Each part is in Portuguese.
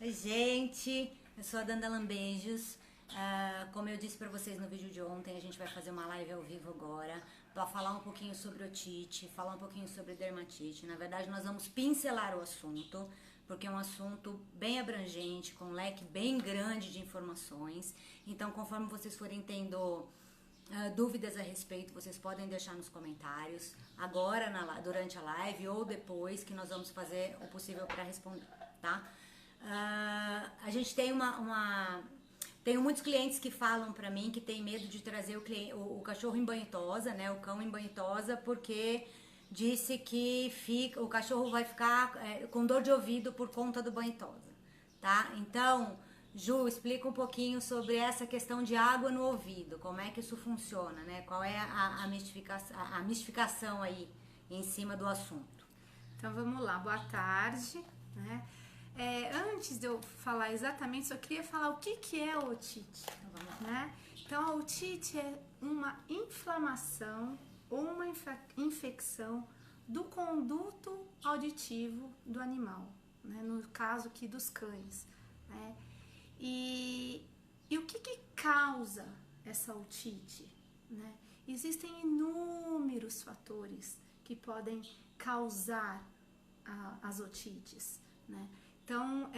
Oi, gente, eu sou a Danda Lambejos. Como eu disse pra vocês no vídeo de ontem, a gente vai fazer uma live ao vivo agora para falar um pouquinho sobre otite, falar um pouquinho sobre dermatite. Na verdade, nós vamos pincelar o assunto, porque é um assunto bem abrangente, com um leque bem grande de informações. Então, conforme vocês forem tendo dúvidas a respeito, vocês podem deixar nos comentários, agora durante a live ou depois, que nós vamos fazer o possível para responder, tá? A gente tem tenho muitos clientes que falam pra mim que tem medo de trazer o cachorro em banho tosa, né, o cão em banho tosa, porque disse que o cachorro vai ficar com dor de ouvido por conta do banho tosa, tá? Então, Ju, explica um pouquinho sobre essa questão de água no ouvido, como é que isso funciona, né? Qual é a mistificação aí em cima do assunto? Então vamos lá, boa tarde, né? Antes de eu falar exatamente, só queria falar o que é a otite, né? Então a otite é uma inflamação ou uma infecção do conduto auditivo do animal, né? No caso aqui dos cães, né? E o que causa essa otite, né? Existem inúmeros fatores que podem causar as otites, né? Então,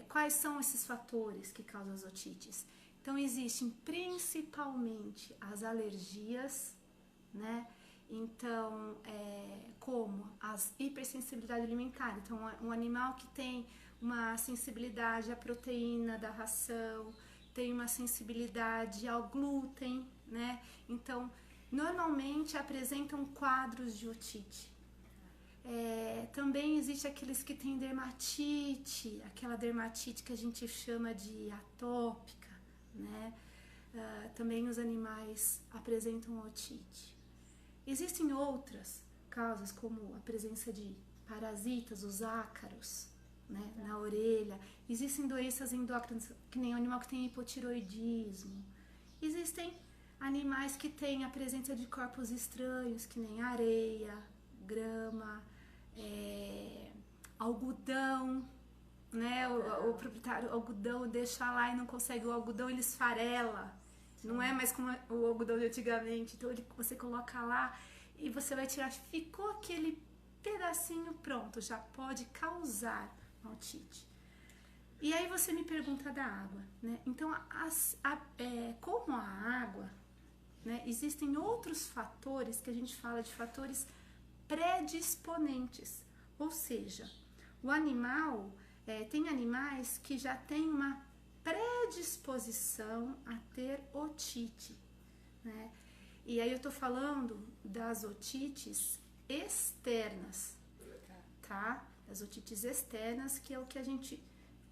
quais são esses fatores que causam as otites? Então, existem principalmente as alergias, né? Então, como as hipersensibilidade alimentar. Então, um animal que tem uma sensibilidade à proteína da ração, tem uma sensibilidade ao glúten, né? Então, normalmente apresentam quadros de otite. Também existe aqueles que têm dermatite, aquela dermatite que a gente chama de atópica, né? Também os animais apresentam otite. Existem outras causas, como a presença de parasitas, os ácaros, né, na orelha. Existem doenças endócrinas, que nem o animal que tem hipotiroidismo. Existem animais que têm a presença de corpos estranhos, que nem areia, grama, algodão, né? O proprietário, o algodão deixa lá e não consegue, o algodão ele esfarela. Não é mais como o algodão de antigamente. Então você coloca lá e você vai tirar, ficou aquele pedacinho pronto, já pode causar uma otite. E aí você me pergunta da água, né? Então, como a água, né, existem outros fatores que a gente fala de fatores predisponentes, ou seja, o animal, tem animais que já têm uma predisposição a ter otite, né? E aí eu tô falando das otites externas, tá? As otites externas, que é o que a gente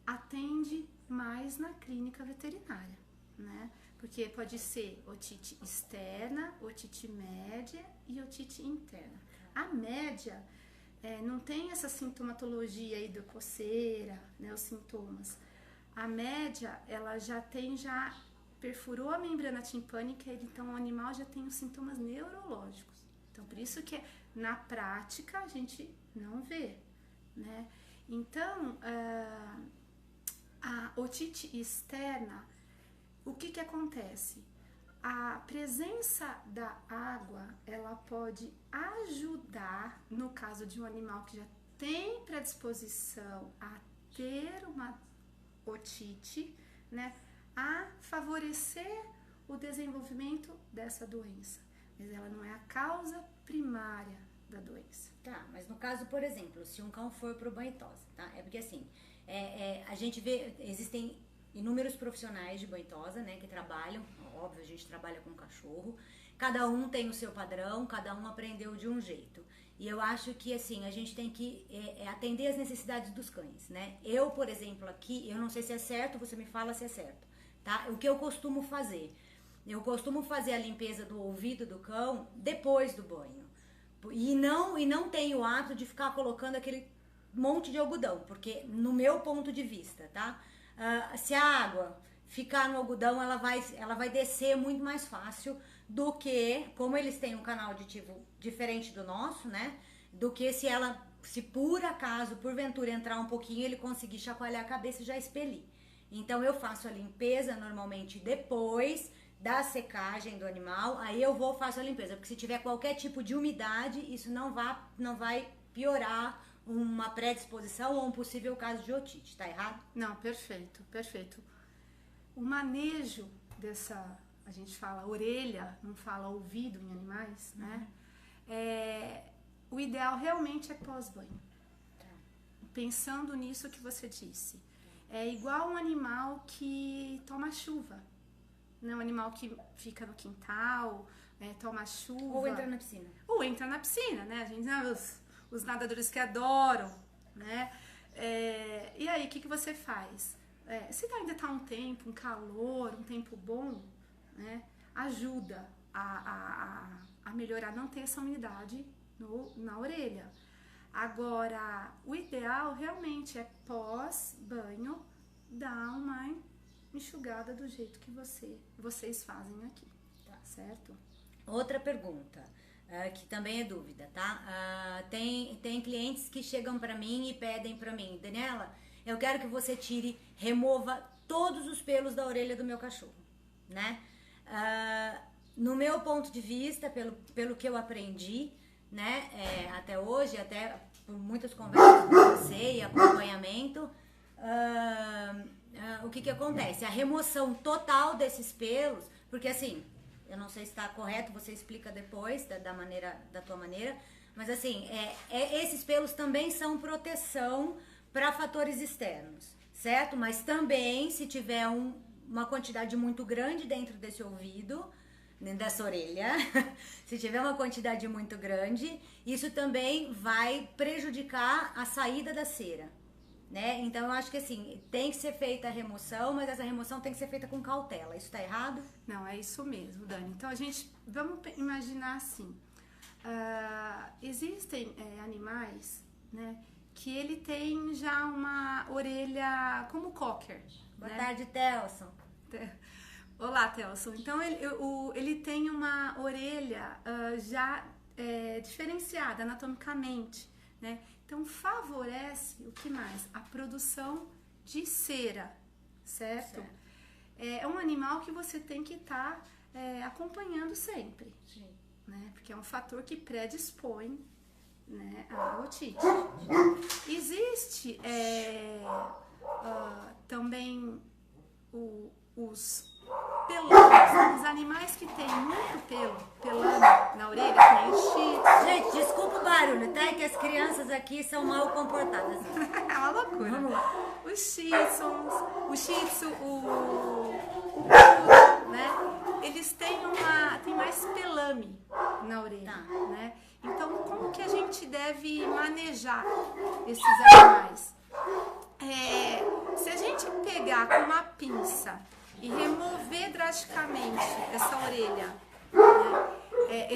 atende mais na clínica veterinária, né? Porque pode ser otite externa, otite média e otite interna. A média não tem essa sintomatologia aí da coceira, né, os sintomas. A média, ela já perfurou a membrana timpânica, então o animal já tem os sintomas neurológicos. Então, por isso que na prática a gente não vê, né? Então, a otite externa, o que acontece? A presença da água, ela pode ajudar, no caso de um animal que já tem predisposição a ter uma otite, né, a favorecer o desenvolvimento dessa doença. Mas ela não é a causa primária da doença. Tá, mas no caso, por exemplo, se um cão for pro banho tosa, tá? É porque assim, a gente vê, existem inúmeros profissionais de banho tosa, né, que trabalham, óbvio, a gente trabalha com cachorro, cada um tem o seu padrão, cada um aprendeu de um jeito. E eu acho que, assim, a gente tem que atender as necessidades dos cães, né? Eu, por exemplo, aqui, eu não sei se é certo, você me fala se é certo, tá? O que eu costumo fazer? Eu costumo fazer a limpeza do ouvido do cão depois do banho. E não tenho o hábito de ficar colocando aquele monte de algodão, porque no meu ponto de vista, tá? Se a água ficar no algodão, ela vai descer muito mais fácil do que, como eles têm um canal auditivo diferente do nosso, né? Do que se ela se por acaso, porventura entrar um pouquinho, ele conseguir chacoalhar a cabeça e já expelir. Então eu faço a limpeza normalmente depois da secagem do animal, aí eu faço a limpeza, porque se tiver qualquer tipo de umidade, isso não vai piorar uma predisposição ou um possível caso de otite, tá errado? Não, perfeito, perfeito. O manejo dessa, a gente fala orelha, não fala ouvido em animais, né? O ideal realmente é pós-banho. Pensando nisso que você disse. É igual um animal que toma chuva. Né? Um animal que fica no quintal, toma chuva. Ou entra na piscina. Ou entra na piscina, né? A gente, os nadadores que adoram, né? E aí, o que você faz? Se ainda tá um tempo, um calor, um tempo bom, né? Ajuda a melhorar, não ter essa umidade na orelha. Agora, o ideal realmente é pós-banho dar uma enxugada do jeito que vocês fazem aqui, tá certo? Outra pergunta, que também é dúvida, tá? Tem clientes que chegam pra mim e pedem pra mim, Daniela, eu quero que você remova todos os pelos da orelha do meu cachorro, né? No meu ponto de vista, pelo que eu aprendi, né, até hoje, até por muitas conversas com você e acompanhamento, o que acontece? A remoção total desses pelos, porque assim, eu não sei se está correto, você explica depois da tua maneira, mas assim, esses pelos também são proteção para fatores externos, certo? Mas também, se tiver uma quantidade muito grande dentro desse ouvido, dessa orelha, se tiver uma quantidade muito grande, isso também vai prejudicar a saída da cera, né? Então eu acho que assim, tem que ser feita a remoção, mas essa remoção tem que ser feita com cautela. Isso tá errado? Não, é isso mesmo, Dani. Então vamos imaginar assim, existem animais, né, que ele tem já uma orelha como cocker. Boa né? tarde, Telson. Olá, Telson. Então, ele tem uma orelha já diferenciada anatomicamente, né? Então, favorece o que mais? A produção de cera, certo? É um animal que você tem que estar acompanhando sempre, Sim. né? Porque é um fator que predispõe, né, a otite. Existe também os pelâmios, os animais que têm muito pelame na orelha, que nem o shih tzu. Gente, desculpa o barulho, tá? É que as crianças aqui são mal comportadas. É uma loucura. Vamos lá. Os shih tzu, o poodle, né? Eles têm mais pelame na orelha, né? Então, como que a gente deve manejar esses animais? Se a gente pegar com uma pinça e remover drasticamente essa orelha, né,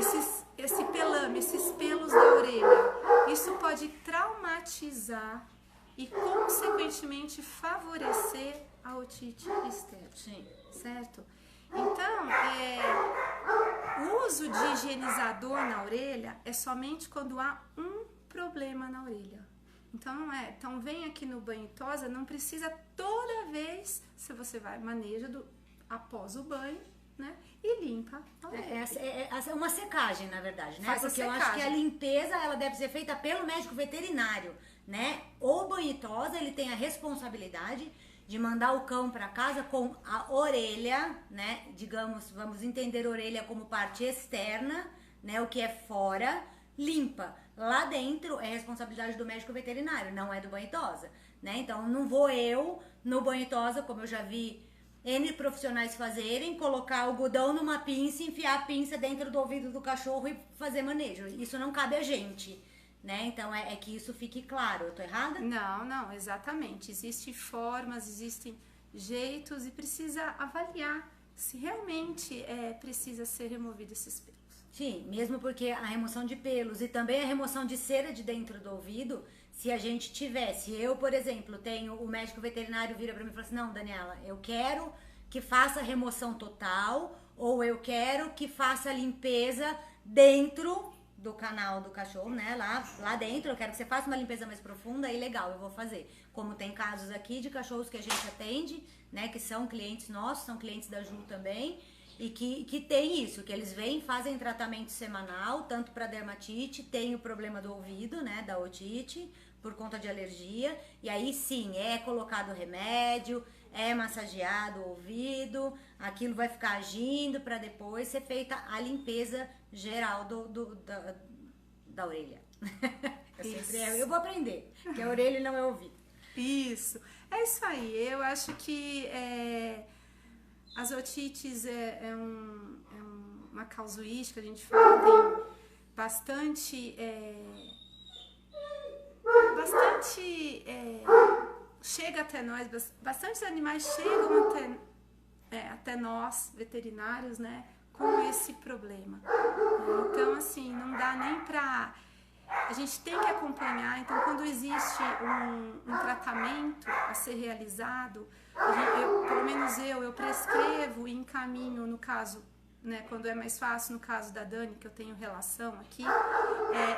esse pelame, esses pelos da orelha, isso pode traumatizar e, consequentemente, favorecer a otite externa. Sim. Certo? Então, o uso de higienizador na orelha é somente quando há um problema na orelha. Então, não é. Então, vem aqui no banho e tosa, não precisa toda vez, se você vai, maneja após o banho, né? E limpa a orelha. É uma secagem, na verdade, né? Faz a Porque eu acho secagem. que a limpeza, ela deve ser feita pelo médico veterinário, né? O banho e tosa, ele tem a responsabilidade de mandar o cão para casa com a orelha, né? Digamos, vamos entender a orelha como parte externa, né? O que é fora, limpa. Lá dentro é responsabilidade do médico veterinário, não é do banho e tosa, né? Então não vou eu no banho e tosa, como eu já vi N profissionais fazerem, colocar algodão numa pinça, enfiar a pinça dentro do ouvido do cachorro e fazer manejo. Isso não cabe a gente, né? Então é que isso fique claro. Eu tô errada? Não, exatamente. Existem formas, existem jeitos e precisa avaliar se realmente precisa ser removido esses pelos. Sim, mesmo porque a remoção de pelos e também a remoção de cera de dentro do ouvido, se a gente tivesse, eu, por exemplo, tenho o médico veterinário vira pra mim e fala assim, não, Daniela, eu quero que faça a remoção total ou eu quero que faça a limpeza dentro do canal do cachorro, né? Lá dentro, eu quero que você faça uma limpeza mais profunda, e legal, eu vou fazer. Como tem casos aqui de cachorros que a gente atende, né? Que são clientes nossos, são clientes da Ju também, e que tem isso, que eles vêm, fazem tratamento semanal, tanto para dermatite, tem o problema do ouvido, né? Da otite, por conta de alergia, e aí sim, é colocado remédio, é massageado o ouvido, aquilo vai ficar agindo para depois ser feita a limpeza geral da orelha. Eu vou aprender, que a orelha não é ouvido. Isso, é isso aí. Eu acho que as otites uma causuística, a gente fala, tem bastante chega até nós, bastantes animais chegam até nós, veterinários, né, com esse problema. Então, assim, não dá nem pra... A gente tem que acompanhar, então quando existe um tratamento a ser realizado, pelo menos eu prescrevo e encaminho, no caso, né, quando é mais fácil, no caso da Dani, que eu tenho relação aqui,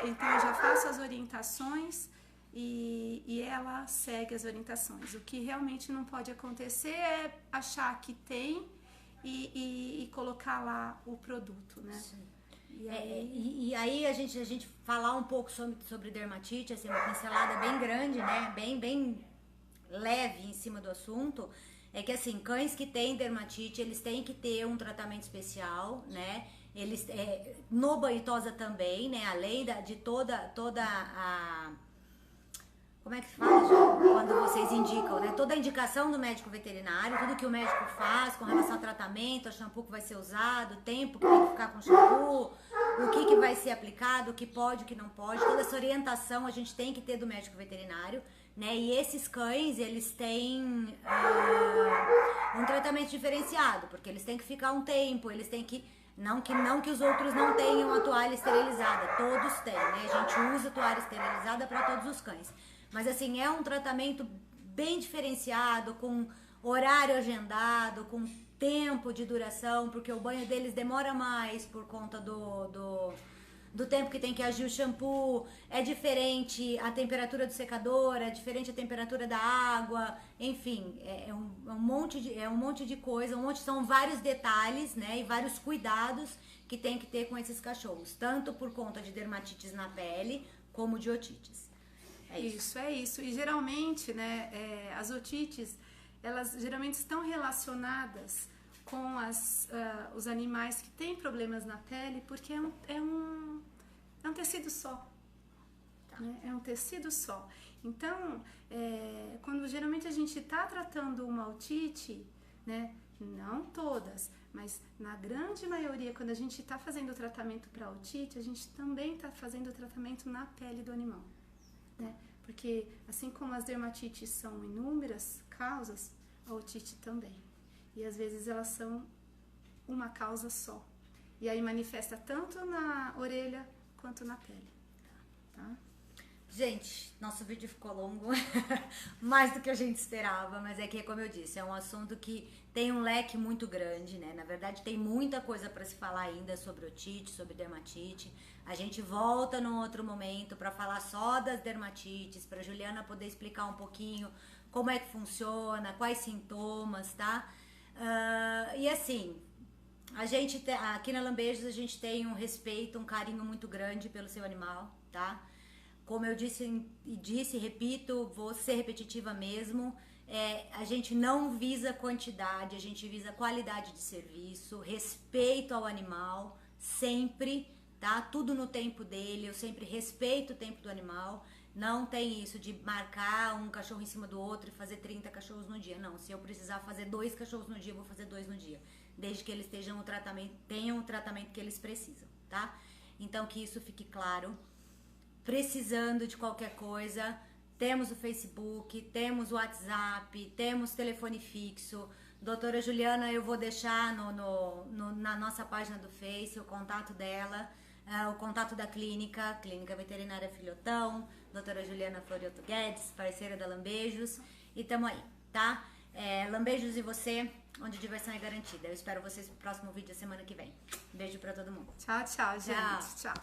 então eu já faço as orientações e ela segue as orientações. O que realmente não pode acontecer é achar que tem e colocar lá o produto, né? Sim. E aí a gente falar um pouco sobre dermatite, assim, uma pincelada bem grande, né? Bem leve em cima do assunto. É que assim, cães que têm dermatite, eles têm que ter um tratamento especial, né? Eles, no banho-tosa também, né? Além de toda a... Como é que fala, quando vocês indicam, né? Toda a indicação do médico veterinário, tudo que o médico faz com relação ao tratamento, ao shampoo que vai ser usado, o tempo que tem que ficar com o shampoo, o que vai ser aplicado, o que pode, o que não pode, toda essa orientação a gente tem que ter do médico veterinário, né? E esses cães, eles têm um tratamento diferenciado, porque eles têm que ficar um tempo, eles têm que... Não que os outros não tenham a toalha esterilizada, todos têm, né? A gente usa toalha esterilizada para todos os cães. Mas assim, é um tratamento bem diferenciado, com horário agendado, com tempo de duração, porque o banho deles demora mais por conta do tempo que tem que agir o shampoo, é diferente a temperatura do secador, é diferente a temperatura da água, enfim, é um monte de coisa, são vários detalhes, né, e vários cuidados que tem que ter com esses cachorros, tanto por conta de dermatites na pele, como de otites. É isso. E geralmente, né, as otites, elas geralmente estão relacionadas com os animais que têm problemas na pele, porque é um tecido só. Tá. Né? É um tecido só. Então, quando geralmente a gente está tratando uma otite, né, não todas, mas na grande maioria, quando a gente está fazendo o tratamento para otite, a gente também está fazendo o tratamento na pele do animal. Né? Porque assim como as dermatites são inúmeras causas, a otite também. E às vezes elas são uma causa só. E aí manifesta tanto na orelha quanto na pele. Tá? Gente, nosso vídeo ficou longo, mais do que a gente esperava, mas é que, como eu disse, é um assunto que tem um leque muito grande, né? Na verdade, tem muita coisa para se falar ainda sobre otite, sobre dermatite. A gente volta num outro momento para falar só das dermatites, para Juliana poder explicar um pouquinho como é que funciona, quais sintomas, tá? E assim, a gente aqui na Lambejos a gente tem um respeito, um carinho muito grande pelo seu animal, tá? Como eu disse, repito, vou ser repetitiva mesmo, a gente não visa quantidade, a gente visa qualidade de serviço, respeito ao animal, sempre, tá? Tudo no tempo dele, eu sempre respeito o tempo do animal, não tem isso de marcar um cachorro em cima do outro e fazer 30 cachorros no dia, não. Se eu precisar fazer 2 cachorros no dia, eu vou fazer 2 no dia, desde que eles tenham o tratamento que eles precisam, tá? Então que isso fique claro. Precisando de qualquer coisa, temos o Facebook, temos o WhatsApp, temos telefone fixo. Doutora Juliana, eu vou deixar na nossa página do Face o contato dela, o contato da Clínica Veterinária Filhotão, doutora Juliana Florioto Guedes, parceira da Lambejos, e tamo aí, tá? Lambejos e você, onde diversão é garantida. Eu espero vocês no próximo vídeo da semana que vem. Beijo pra todo mundo. Tchau, gente. Tchau.